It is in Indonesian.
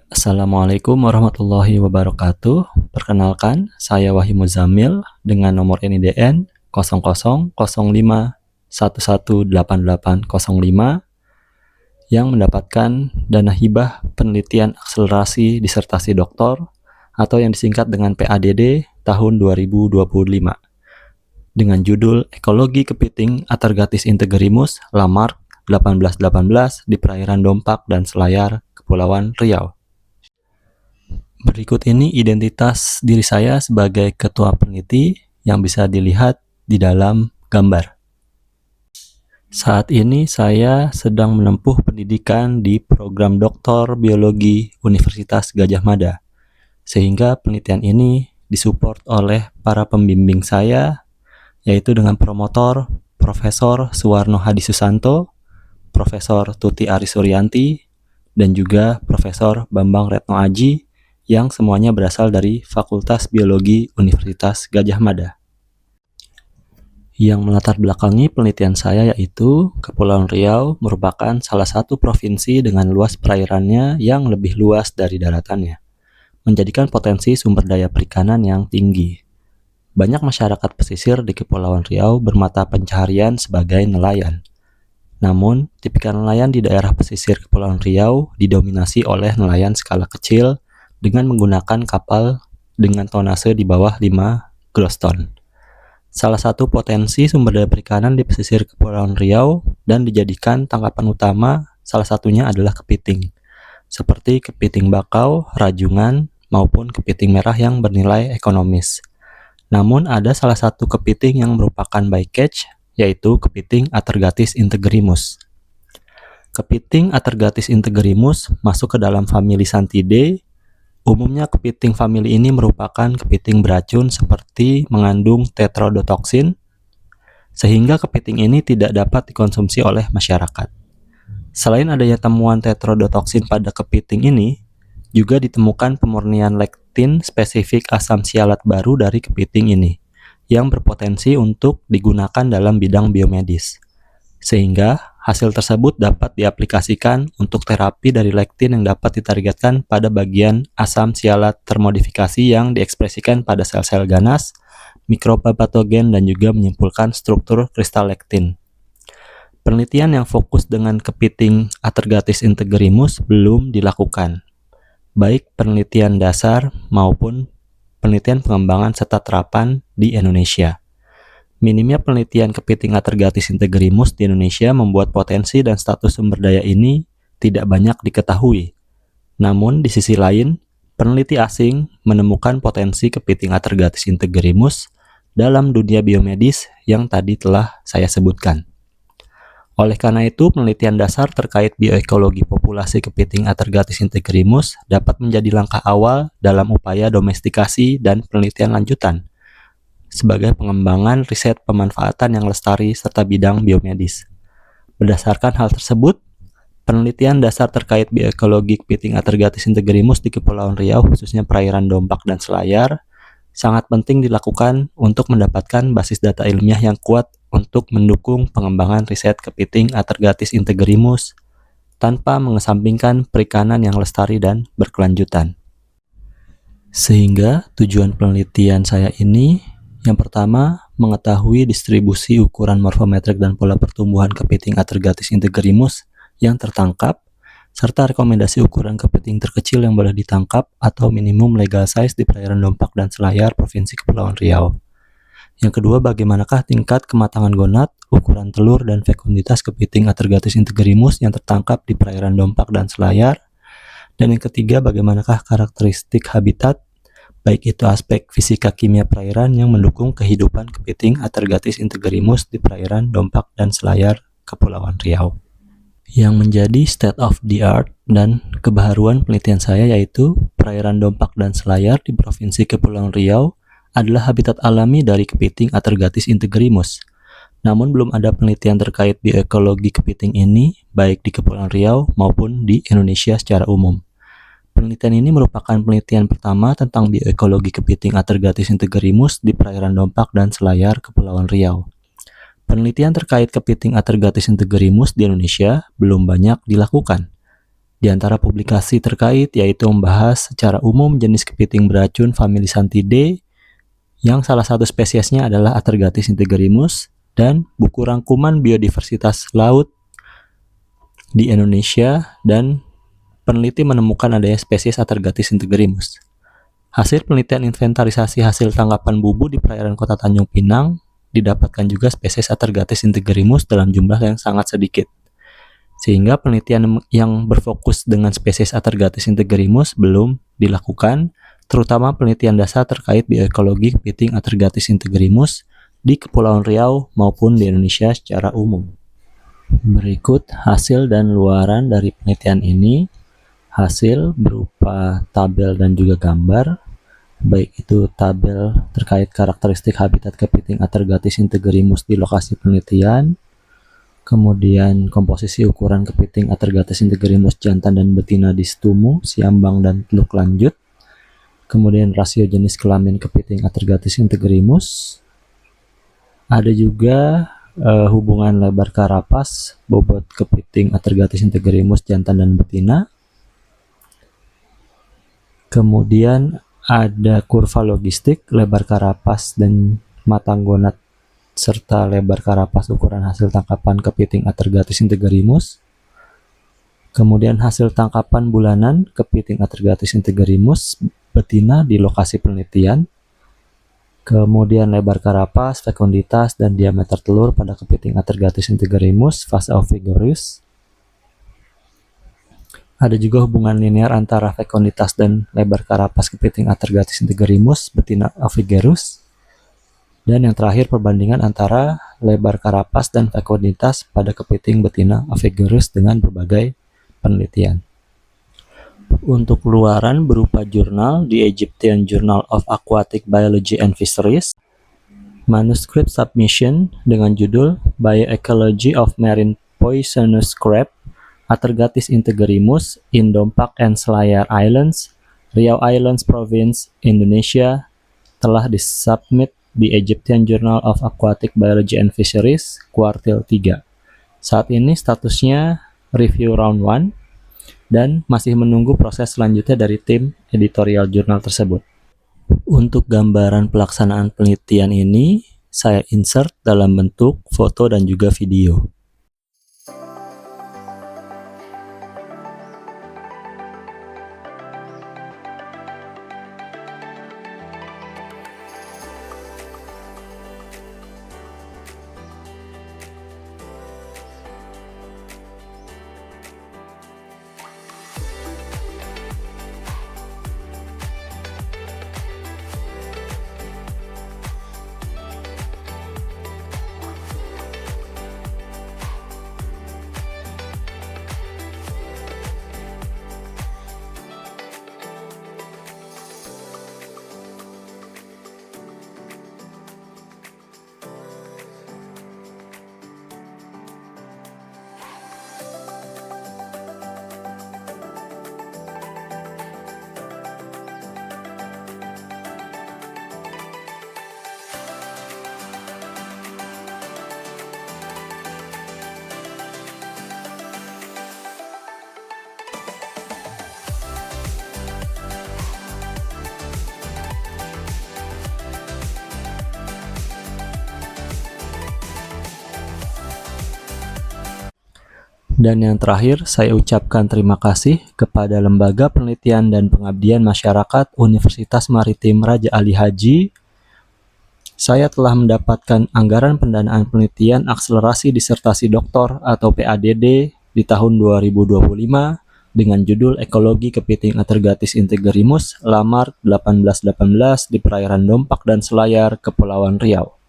Assalamualaikum warahmatullahi wabarakatuh. Perkenalkan, saya Wahyu Muzammil dengan nomor NIDN 0005118805 yang mendapatkan dana hibah penelitian akselerasi disertasi doktor atau yang disingkat dengan PADD tahun 2025 dengan judul Ekologi Kepiting Atargatis integrimus Lamarck 1818 di perairan Dompak dan Selayar, Kepulauan Riau. Berikut ini identitas diri saya sebagai ketua peneliti yang bisa dilihat di dalam gambar. Saat ini saya sedang menempuh pendidikan di program Doktor Biologi Universitas Gadjah Mada, sehingga penelitian ini disupport oleh para pembimbing saya, yaitu dengan promotor Profesor Suwarno Hadi Susanto, Profesor Tuti Arisuryanti, dan juga Profesor Bambang Retno Aji, yang semuanya berasal dari Fakultas Biologi Universitas Gadjah Mada. Yang melatar belakangi penelitian saya yaitu Kepulauan Riau merupakan salah satu provinsi dengan luas perairannya yang lebih luas dari daratannya, menjadikan potensi sumber daya perikanan yang tinggi. Banyak masyarakat pesisir di Kepulauan Riau bermata pencaharian sebagai nelayan. Namun, tipikal nelayan di daerah pesisir Kepulauan Riau didominasi oleh nelayan skala kecil dengan menggunakan kapal dengan tonase di bawah 5 gross ton. Salah satu potensi sumber daya perikanan di pesisir Kepulauan Riau dan dijadikan tangkapan utama salah satunya adalah kepiting, seperti kepiting bakau, rajungan, maupun kepiting merah yang bernilai ekonomis. Namun ada salah satu kepiting yang merupakan bycatch, yaitu kepiting Atargatis integrimus. Kepiting Atargatis integrimus masuk ke dalam famili Santidae. Umumnya kepiting famili ini merupakan kepiting beracun seperti mengandung tetrodotoxin, sehingga kepiting ini tidak dapat dikonsumsi oleh masyarakat. Selain adanya temuan tetrodotoxin pada kepiting ini, juga ditemukan pemurnian lektin spesifik asam sialat baru dari kepiting ini, yang berpotensi untuk digunakan dalam bidang biomedis. Sehingga hasil tersebut dapat diaplikasikan untuk terapi dari lektin yang dapat ditargetkan pada bagian asam sialat termodifikasi yang diekspresikan pada sel-sel ganas, mikroba patogen, dan juga menyimpulkan struktur kristal lektin. Penelitian yang fokus dengan kepiting Atargatis integrimus belum dilakukan, baik penelitian dasar maupun penelitian pengembangan serta terapan di Indonesia. Minimnya penelitian kepiting Atargatis integrimus di Indonesia membuat potensi dan status sumber daya ini tidak banyak diketahui. Namun di sisi lain, peneliti asing menemukan potensi kepiting Atargatis integrimus dalam dunia biomedis yang tadi telah saya sebutkan. Oleh karena itu, penelitian dasar terkait bioekologi populasi kepiting Atargatis integrimus dapat menjadi langkah awal dalam upaya domestikasi dan penelitian lanjutan sebagai pengembangan riset pemanfaatan yang lestari serta bidang biomedis. Berdasarkan hal tersebut, penelitian dasar terkait bioekologi kepiting Atargatis integrimus di Kepulauan Riau, khususnya perairan Dompak dan Selayar, sangat penting dilakukan untuk mendapatkan basis data ilmiah yang kuat untuk mendukung pengembangan riset kepiting Atargatis integrimus tanpa mengesampingkan perikanan yang lestari dan berkelanjutan. Sehingga tujuan penelitian saya ini yang pertama, mengetahui distribusi ukuran morfometrik dan pola pertumbuhan kepiting Atargatis integrimus yang tertangkap, serta rekomendasi ukuran kepiting terkecil yang boleh ditangkap atau minimum legal size di perairan Dompak dan Selayar, Provinsi Kepulauan Riau. Yang kedua, bagaimanakah tingkat kematangan gonad, ukuran telur, dan fekunditas kepiting Atargatis integrimus yang tertangkap di perairan Dompak dan Selayar. Dan yang ketiga, bagaimanakah karakteristik habitat, baik itu aspek fisika kimia perairan yang mendukung kehidupan kepiting Atargatis integrimus di perairan Dompak dan Selayar, Kepulauan Riau. Yang menjadi state of the art dan kebaharuan penelitian saya yaitu perairan Dompak dan Selayar di Provinsi Kepulauan Riau adalah habitat alami dari kepiting Atargatis integrimus. Namun belum ada penelitian terkait bioekologi kepiting ini baik di Kepulauan Riau maupun di Indonesia secara umum. Penelitian ini merupakan penelitian pertama tentang bioekologi kepiting Atargatis integrimus di perairan Dompak dan Selayar, Kepulauan Riau. Penelitian terkait kepiting Atargatis integrimus di Indonesia belum banyak dilakukan. Di antara publikasi terkait yaitu membahas secara umum jenis kepiting beracun famili Santidae yang salah satu spesiesnya adalah Atergatis integrimus, dan buku rangkuman biodiversitas laut di Indonesia, dan peneliti menemukan adanya spesies Atergatis integrimus. Hasil penelitian inventarisasi hasil tangkapan bubu di perairan Kota Tanjung Pinang didapatkan juga spesies Atergatis integrimus dalam jumlah yang sangat sedikit. Sehingga penelitian yang berfokus dengan spesies Atergatis integrimus belum dilakukan, terutama penelitian dasar terkait bioekologi kepiting Atergatis integrimus di Kepulauan Riau maupun di Indonesia secara umum. Berikut hasil dan luaran dari penelitian ini. Hasil berupa tabel dan juga gambar, baik itu tabel terkait karakteristik habitat kepiting Atergatis integrimus di lokasi penelitian, kemudian komposisi ukuran kepiting Atergatis integrimus jantan dan betina di Stumu, Siambang, dan Teluk Lanjut, kemudian rasio jenis kelamin kepiting Atergatis integrimus. Ada juga hubungan lebar karapas bobot kepiting Atergatis integrimus jantan dan betina. Kemudian ada kurva logistik lebar karapas dan matang gonat serta lebar karapas ukuran hasil tangkapan kepiting Atergatis integrimus. Kemudian hasil tangkapan bulanan kepiting Atergatis integrimus betina di lokasi penelitian. Kemudian lebar karapas, fekunditas, dan diameter telur pada kepiting Atergatis integrimus fase ovigerus. Ada juga hubungan linear antara fekunditas dan lebar karapas kepiting Atergatis integrimus betina ovigerus. Dan yang terakhir perbandingan antara lebar karapas dan fekunditas pada kepiting betina ovigerus dengan berbagai penelitian. Untuk luaran berupa jurnal di Egyptian Journal of Aquatic Biology and Fisheries, manuskrip submission dengan judul Bioecology of Marine Poisonous Crab Atergatis integrimus in Dompak and Selayar Islands, Riau Islands Province, Indonesia, telah disubmit di Egyptian Journal of Aquatic Biology and Fisheries, kuartil 3. Saat ini statusnya review round 1 dan masih menunggu proses selanjutnya dari tim editorial jurnal tersebut. Untuk gambaran pelaksanaan penelitian ini, saya insert dalam bentuk foto dan juga video. Dan yang terakhir, saya ucapkan terima kasih kepada Lembaga Penelitian dan Pengabdian Masyarakat Universitas Maritim Raja Ali Haji. Saya telah mendapatkan anggaran pendanaan penelitian akselerasi disertasi doktor atau PADD di tahun 2025 dengan judul Ekologi Kepiting Atergatis integrimus Lamart 1818 di perairan Dompak dan Selayar, Kepulauan Riau.